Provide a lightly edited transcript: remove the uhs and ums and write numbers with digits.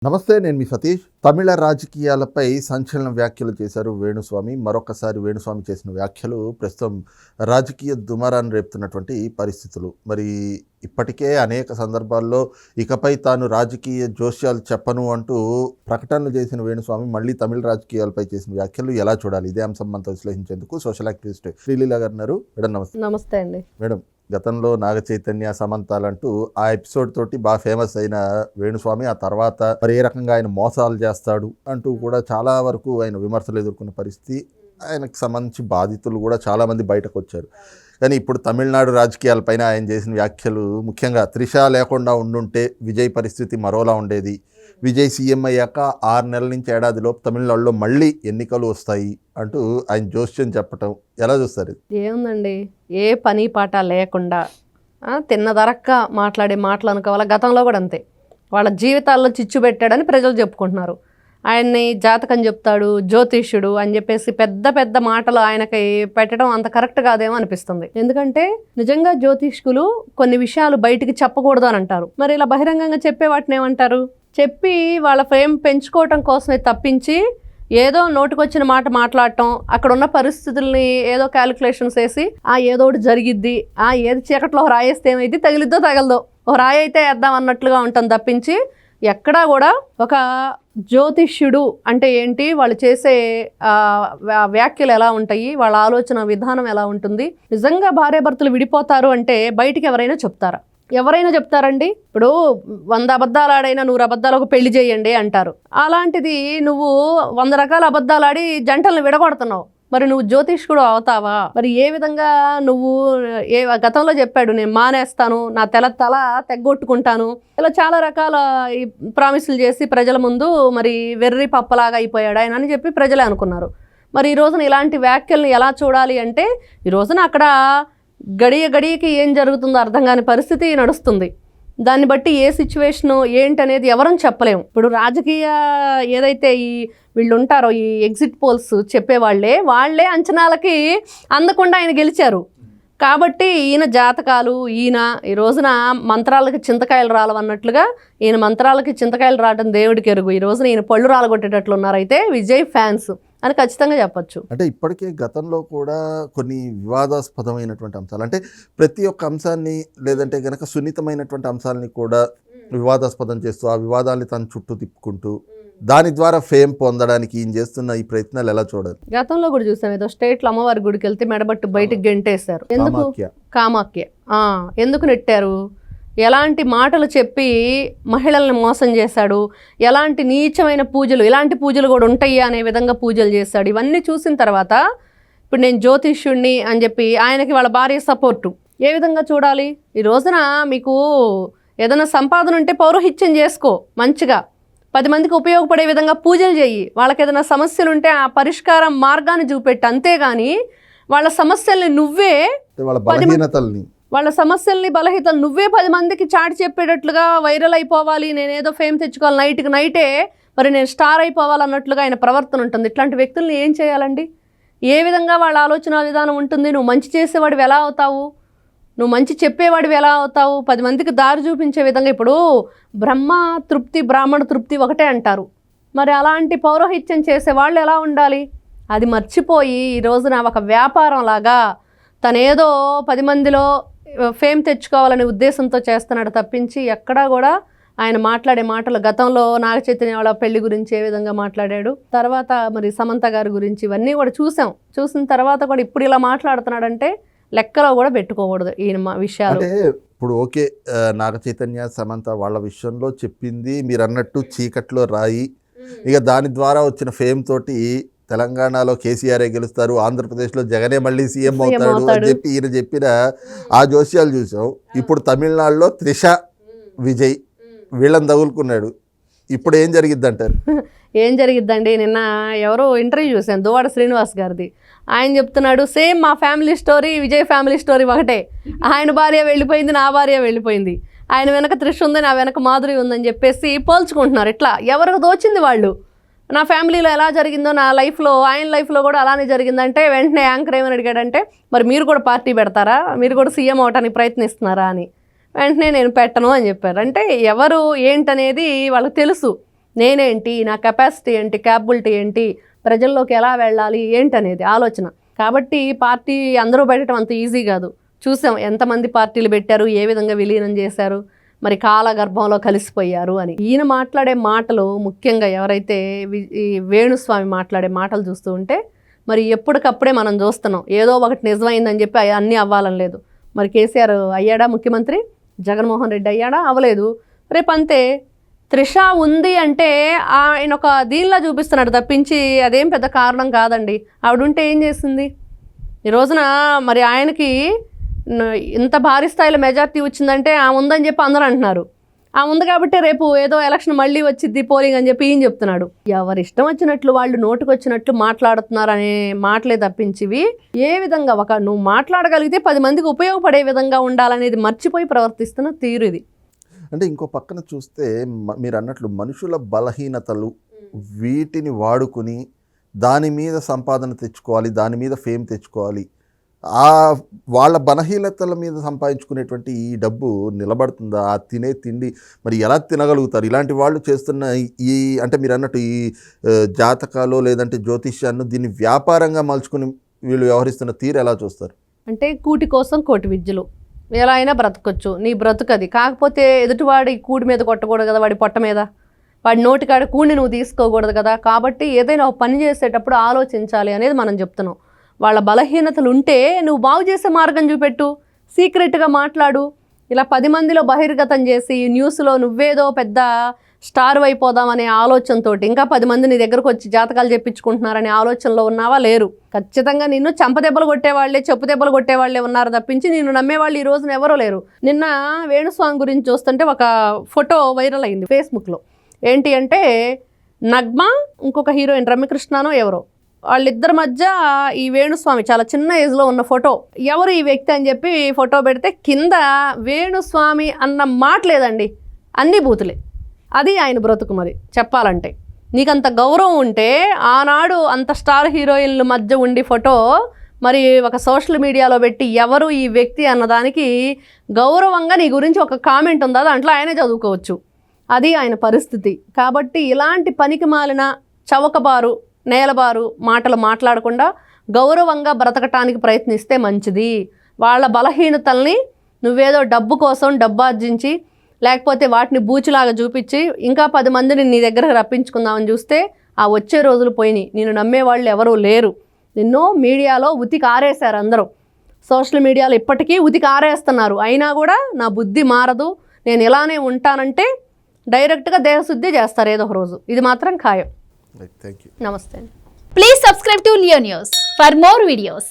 నమస్తే, నేను మీ సతీష్. తమిళ రాజకీయాలపై సంచలన వ్యాఖ్యలు చేశారు వేణుస్వామి. మరొకసారి వేణుస్వామి చేసిన వ్యాఖ్యలు ప్రస్తుతం రాజకీయ దుమారాన్ని రేపుతున్నటువంటి పరిస్థితులు. మరి ఇప్పటికే అనేక సందర్భాల్లో ఇకపై తాను రాజకీయ జోస్యాలు చెప్పను అంటూ ప్రకటనలు చేసిన వేణుస్వామి మళ్ళీ తమిళ రాజకీయాలపై చేసిన వ్యాఖ్యలు ఎలా చూడాలి? ఇదే అంశం మనతో విశ్లేషించేందుకు సోషల్ యాక్టివిస్ట్ శ్రీలీల గారు ఉన్నారు. మేడం నమస్తే. నమస్తే అండి. మేడం, గతంలో నాగ చైతన్య సమంతాలంటూ ఆ ఎపిసోడ్ తోటి బాగా ఫేమస్ అయిన వేణుస్వామి ఆ తర్వాత మరి ఏ రకంగా ఆయన మోసాలు చేస్తాడు అంటూ కూడా చాలా వరకు ఆయన విమర్శలు ఎదుర్కొన్న పరిస్థితి. ఆయనకు సంబంధించి బాధితులు కూడా చాలామంది బయటకు వచ్చారు. కానీ ఇప్పుడు తమిళనాడు రాజకీయాలపైన ఆయన చేసిన వ్యాఖ్యలు, ముఖ్యంగా త్రిష లేకుండా ఉండుంటే విజయ్ పరిస్థితి మరోలా ఉండేది, విజయ్ సీఎం అయ్యాక 6 నెలల నుంచి ఏడాదిలోపు తమిళనాడులో మళ్ళీ ఎన్నికలు వస్తాయి అంటూ ఆయన జోస్యం చెప్పటం ఎలా చూస్తారు? ఏముందండి, ఏ పని పాట లేకుండా తిన్నదరక్క మాట్లాడే మాటలు అనుకోవాలా. గతంలో కూడా అంతే, వాళ్ళ జీవితాల్లో చిచ్చు పెట్టాడని ప్రజలు చెప్పుకుంటున్నారు. ఆయన్ని జాతకం చెప్తాడు, జ్యోతిష్యుడు అని చెప్పేసి పెద్ద పెద్ద మాటలు ఆయనకి పెట్టడం అంత కరెక్ట్ కాదేమో అనిపిస్తుంది. ఎందుకంటే నిజంగా జ్యోతిష్కులు కొన్ని విషయాలు బయటికి చెప్పకూడదు అని అంటారు. మరి ఇలా బహిరంగంగా చెప్పే వాటిని ఏమంటారు? చెప్పి వాళ్ళ ఫేమ్ పెంచుకోవటం కోసమే తప్పించి ఏదో నోటికొచ్చిన మాట మాట్లాడటం, అక్కడ ఉన్న పరిస్థితుల్ని ఏదో క్యాలిక్యులేషన్స్ వేసి ఏదో ఒకటి జరిగిద్ది, ఏది చీకట్లో రాయేస్తే ఏమైంది, తగిలిద్దో తగలదో, ఓ రాయి అయితే వేద్దాం అన్నట్లుగా ఉంటుంది తప్పించి ఎక్కడా కూడా ఒక జ్యోతిష్యుడు అంటే ఏంటి, వాళ్ళు చేసే వ్యాఖ్యలు ఎలా ఉంటాయి, వాళ్ళ ఆలోచన విధానం ఎలా ఉంటుంది, నిజంగా భార్యాభర్తలు విడిపోతారు అంటే బయటికి ఎవరైనా చెప్తారా? ఎవరైనా చెప్తారండి? ఇప్పుడు 100 అబద్ధాలు ఆడైనా 100 అబద్ధాలు ఒక పెళ్లి చేయండి అంటారు. అలాంటిది నువ్వు 100 రకాల అబద్ధాలు ఆడి జంటలను విడగొడుతున్నావు. మరి నువ్వు జ్యోతిష్కుడు అవుతావా? మరి ఏ విధంగా నువ్వు గతంలో చెప్పాడు, నేను మానేస్తాను, నా తల తెగ్గొట్టుకుంటాను, ఇలా చాలా రకాల ప్రామిసులు చేసి ప్రజల ముందు మరి వెర్రి పప్పలాగా అయిపోయాడు ఆయన అని చెప్పి ప్రజలే అనుకున్నారు. మరి ఈ రోజున ఇలాంటి వ్యాఖ్యలను ఎలా చూడాలి అంటే, ఈ రోజున అక్కడ గడియకి ఏం జరుగుతుందో అర్థం కాని పరిస్థితి నడుస్తుంది. దాన్ని బట్టి ఏ సిచ్యువేషను ఏంటనేది ఎవరని చెప్పలేము. ఇప్పుడు రాజకీయ ఏదైతే వీళ్ళు ఉంటారో, ఈ ఎగ్జిట్ పోల్స్ వాళ్ళే అంచనాలకి అందకుండా ఆయన గెలిచారు. కాబట్టి ఈయన జాతకాలు, ఈ రోజున మంత్రాలకి చింతకాయలు రాలవన్నట్లుగా ఈయన మంత్రాలకి చింతకాయలు రావడం దేవుడికి ఎరుగు. ఈ రోజున ఈయన పళ్ళు రాలగొట్టేటట్లు ఉన్నారైతే విజయ్ ఫ్యాన్స్ అని ఖచ్చితంగా చెప్పచ్చు. అంటే ఇప్పటికే గతంలో కూడా కొన్ని వివాదాస్పదమైనటువంటి అంశాలు, అంటే ప్రతి ఒక్క అంశాన్ని లేదంటే కనుక సున్నితమైనటువంటి అంశాలని కూడా వివాదాస్పదం చేస్తూ ఆ వివాదాన్ని తన చుట్టూ తిప్పుకుంటూ దాని ద్వారా ఫేమ్ పొందడానికి ఈయన చేస్తున్న ఈ ప్రయత్నాలు ఎలా చూడాలి? గతంలో కూడా చూసాం, ఏదో స్టేట్లో అమ్మవారి గుడికి వెళ్తే మెడబట్టు బయటకు గెంటేశారు. ఎందుకు? కామాఖ్య ఎందుకు నెట్టారు? ఎలాంటి మాటలు చెప్పి మహిళల్ని మోసం చేశాడు, ఎలాంటి నీచమైన పూజలు, ఇలాంటి పూజలు కూడా ఉంటాయి అనే విధంగా పూజలు చేశాడు. ఇవన్నీ చూసిన తర్వాత ఇప్పుడు నేను జ్యోతిష్యుడిని అని చెప్పి ఆయనకి వాళ్ళ భార్య సపోర్టు ఏ విధంగా చూడాలి? ఈ రోజున మీకు ఏదైనా సంపాదన ఉంటే పౌరోహిత్యం చేసుకో, మంచిగా 10 మందికి ఉపయోగపడే విధంగా పూజలు చేయి, వాళ్ళకి ఏదైనా సమస్యలు ఉంటే ఆ పరిష్కారం మార్గాన్ని చూపెట్టు. అంతేగాని వాళ్ళ సమస్యల్ని నువ్వే వాళ్ళ సమస్యల్ని బలహీతలు నువ్వే 10 మందికి చాటి చెప్పేటట్లుగా వైరల్ అయిపోవాలి, నేనేదో ఫేమ్ తెచ్చుకోవాలి, నైట్కి నైటే మరి నేను స్టార్ అయిపోవాలన్నట్లుగా ఆయన ప్రవర్తన ఉంటుంది. ఇట్లాంటి వ్యక్తుల్ని ఏం చేయాలండి? ఏ విధంగా వాళ్ళ ఆలోచన విధానం ఉంటుంది? నువ్వు మంచి చేసేవాడివి ఎలా అవుతావు? నువ్వు మంచి చెప్పేవాడివి ఎలా అవుతావు? 10 మందికి దారి చూపించే విధంగా. ఇప్పుడు బ్రహ్మ తృప్తి బ్రాహ్మణ తృప్తి ఒకటే అంటారు. మరి అలాంటి పౌరోహిత్యం చేసే వాళ్ళు ఎలా ఉండాలి? అది మర్చిపోయి ఈ రోజున ఒక వ్యాపారం లాగా తనేదో 10 మందిలో ఫేమ్ తెచ్చుకోవాలనే ఉద్దేశంతో చేస్తున్నాడు తప్పించి ఎక్కడా కూడా ఆయన మాట్లాడే మాటలు, గతంలో నాగ చైతన్య వాళ్ళ పెళ్లి గురించి ఏ విధంగా మాట్లాడాడు, తర్వాత మరి సమంత గారి గురించి ఇవన్నీ కూడా చూసిన తర్వాత కూడా ఇప్పుడు ఇలా మాట్లాడుతున్నాడంటే లెక్కలో కూడా పెట్టుకోకూడదు ఈయన విషయాలు. అంటే ఇప్పుడు ఓకే, నాగ చైతన్య సమంత వాళ్ళ విషయంలో చెప్పింది మీరు అన్నట్టు చీకట్లో రాయి, ఇక దాని ద్వారా వచ్చిన ఫేమ్ తోటి తెలంగాణలో కేసీఆర్ గెలుస్తారు, ఆంధ్రప్రదేశ్లో జగనే మళ్ళీ సీఎం అవుతాడు అని చెప్పి ఈయన చెప్పిన ఆ జోస్యాలు చూసాం. ఇప్పుడు తమిళనాడులో త్రిష, విజయ్ వీళ్ళని తగులుకున్నాడు. ఇప్పుడు ఏం జరిగిద్ది అంటారు? ఏం జరిగిద్దండి? నిన్న ఎవరో ఇంటర్వ్యూ చూశాను, దువ్వాడ శ్రీనివాస్ గారిది. ఆయన చెప్తున్నాడు, సేమ్ మా family story Vijay family story ఒకటే, ఆయన భార్య వెళ్ళిపోయింది, నా భార్య వెళ్ళిపోయింది, ఆయన వెనక త్రిష ఉంది, నా వెనక మాధురి ఉందని చెప్పేసి పోల్చుకుంటున్నారు. ఇట్లా ఎవరికి దోచింది వాళ్ళు. నా ఫ్యామిలీలో ఎలా జరిగిందో నా లైఫ్లో, ఆయన లైఫ్లో కూడా అలానే జరిగిందంటే వెంటనే యాంకర్ ఏమని అడిగాడంటే, మరి మీరు కూడా పార్టీ పెడతారా, మీరు కూడా సీఎం అవడానికి ప్రయత్నిస్తున్నారా అని. వెంటనే నేను పెట్టను అని చెప్పారు. అంటే ఎవరు ఏంటనేది వాళ్ళకి తెలుసు. నేనేంటి, నా కెపాసిటీ ఏంటి, క్యాపబిలిటీ ఏంటి, ప్రజల్లోకి ఎలా వెళ్ళాలి ఏంటనేది ఆలోచన. కాబట్టి పార్టీ అందరూ పెట్టడం అంత ఈజీ కాదు. చూసాం ఎంతమంది పార్టీలు పెట్టారు, ఏ విధంగా విలీనం చేశారు, మరి కాలగర్భంలో కలిసిపోయారు అని. ఈయన మాట్లాడే మాటలు ముఖ్యంగా ఎవరైతే ఈ వేణుస్వామి మాట్లాడే మాటలు చూస్తూ ఉంటే మరి ఎప్పటికప్పుడే మనం చూస్తున్నాం. ఏదో ఒకటి నిజమైందని చెప్పి అన్నీ అవ్వాలని లేదు. మరి కేసీఆర్ అయ్యాడా ముఖ్యమంత్రి, జగన్మోహన్ రెడ్డి అయ్యాడా, అవ్వలేదు. రేపు అంతే. త్రిష ఉంది అంటే ఆయన ఒక దీనిలా చూపిస్తున్నాడు తప్పించి అదేం పెద్ద కారణం కాదండి. ఆవిడ ఉంటే ఏం చేసింది ఈ రోజున? మరి ఆయనకి ఇంత భారీ స్థాయిలో మెజార్టీ వచ్చిందంటే ఆ ఉందని చెప్పి అందరూ అంటున్నారు. ఆ ఉంది కాబట్టి రేపు ఏదో ఎలక్షన్ మళ్ళీ వచ్చింది పోలింగ్ అని చెప్పి ఈయన చెప్తున్నాడు. ఎవరి ఇష్టం వచ్చినట్లు వాళ్ళు నోటుకు వచ్చినట్లు మాట్లాడుతున్నారు అనే మాటలే తప్పించివి ఏ విధంగా నువ్వు మాట్లాడగలిగితే 10 మందికి ఉపయోగపడే విధంగా ఉండాలనేది మర్చిపోయి ప్రవర్తిస్తున్న తీరు ఇది. అంటే ఇంకో పక్కన చూస్తే మీరు అన్నట్లు మనుషుల బలహీనతలు వీటిని వాడుకుని దాని మీద సంపాదన తెచ్చుకోవాలి, దాని మీద ఫేమ్ తెచ్చుకోవాలి, వాళ్ళ బలహీనతల మీద సంపాదించుకునేటువంటి ఈ డబ్బు నిలబడుతుందా? ఆ తినే తిండి మరి ఎలా తినగలుగుతారు? ఇలాంటి వాళ్ళు చేస్తున్న ఈ అంటే మీరు అన్నట్టు ఈ జాతకాలు లేదంటే జ్యోతిష్యాన్ని దీన్ని వ్యాపారంగా మలుచుకుని వీళ్ళు వ్యవహరిస్తున్న తీరు ఎలా చూస్తారు? అంటే కూటి కోసం కోటి విద్యలు, ఎలా అయినా బ్రతకొచ్చు, నీ బ్రతుకది. కాకపోతే ఎదుటివాడి కూడి మీద కొట్టకూడదు కదా, వాడి పొట్ట మీద, వాడి నోటికాడ కూడిని నువ్వు తీసుకోకూడదు కదా. కాబట్టి ఏదైనా ఒక పని చేసేటప్పుడు ఆలోచించాలి అనేది మనం చెప్తున్నాం. వాళ్ళ బలహీనతలు ఉంటే నువ్వు బాగు చేసే మార్గం చూపెట్టు, సీక్రెట్గా మాట్లాడు. ఇలా 10 మందిలో బహిర్గతం చేసి న్యూస్లో నువ్వేదో పెద్ద స్టార్ అయిపోదామనే ఆలోచనతో ఇంకా 10 మంది నీ దగ్గరకు వచ్చి జాతకాలు చెప్పించుకుంటున్నారనే ఆలోచనలో ఉన్నావా? లేరు. ఖచ్చితంగా నిన్ను చెంపదెబ్బలు కొట్టేవాళ్లే, చెప్పు దెబ్బలు కొట్టేవాళ్లే ఉన్నారు తప్పించి నిన్ను నమ్మేవాళ్ళు ఈ రోజున ఎవరో లేరు. నిన్న వేణుస్వామి గురించి చూస్తుంటే ఒక ఫోటో వైరల్ అయింది ఫేస్బుక్లో. ఏంటి అంటే నగ్మ ఇంకొక హీరోయిన్ రమ్యకృష్ణనో ఎవరో, వాళ్ళిద్దరి మధ్య ఈ వేణుస్వామి చాలా చిన్న ఏజ్లో ఉన్న ఫోటో. ఎవరు ఈ వ్యక్తి అని చెప్పి ఫోటో పెడితే కింద వేణుస్వామి అన్న మాట లేదండి, అన్నీ బూతులే. అది ఆయన బ్రతుకు. మరి చెప్పాలంటే నీకంత గౌరవం ఉంటే ఆనాడు అంత స్టార్ హీరోయిన్ల మధ్య ఉండి ఫోటో మరి ఒక సోషల్ మీడియాలో పెట్టి ఎవరు ఈ వ్యక్తి అన్నదానికి గౌరవంగా నీ గురించి ఒక కామెంట్ ఉందా, దాంట్లో ఆయనే చదువుకోవచ్చు. అది ఆయన పరిస్థితి. కాబట్టి ఇలాంటి పనికి మాలిన చవకబారు నేలబారు మాటలు మాట్లాడకుండా గౌరవంగా బ్రతకటానికి ప్రయత్నిస్తే మంచిది. వాళ్ళ బలహీనతల్ని నువ్వేదో డబ్బు కోసం డబ్బార్జించి లేకపోతే వాటిని బూచిలాగా చూపించి ఇంకా 10 మందిని నీ దగ్గరకు రప్పించుకుందామని చూస్తే ఆ వచ్చే రోజులు పోయినాయి. నేను నమ్మేవాళ్ళు ఎవరూ లేరు. నిన్ను మీడియాలో ఉతికి ఆరేశారు అందరూ. సోషల్ మీడియాలో ఇప్పటికీ ఉతికి ఆరేస్తున్నారు. అయినా కూడా నా బుద్ధి మారదు, నేను ఇలానే ఉంటానంటే డైరెక్ట్గా దేహశుద్ధి చేస్తారు ఏదో ఒక రోజు. ఇది మాత్రం ఖాయం. Thank you. నమస్తే. Please subscribe to Leo News for more videos.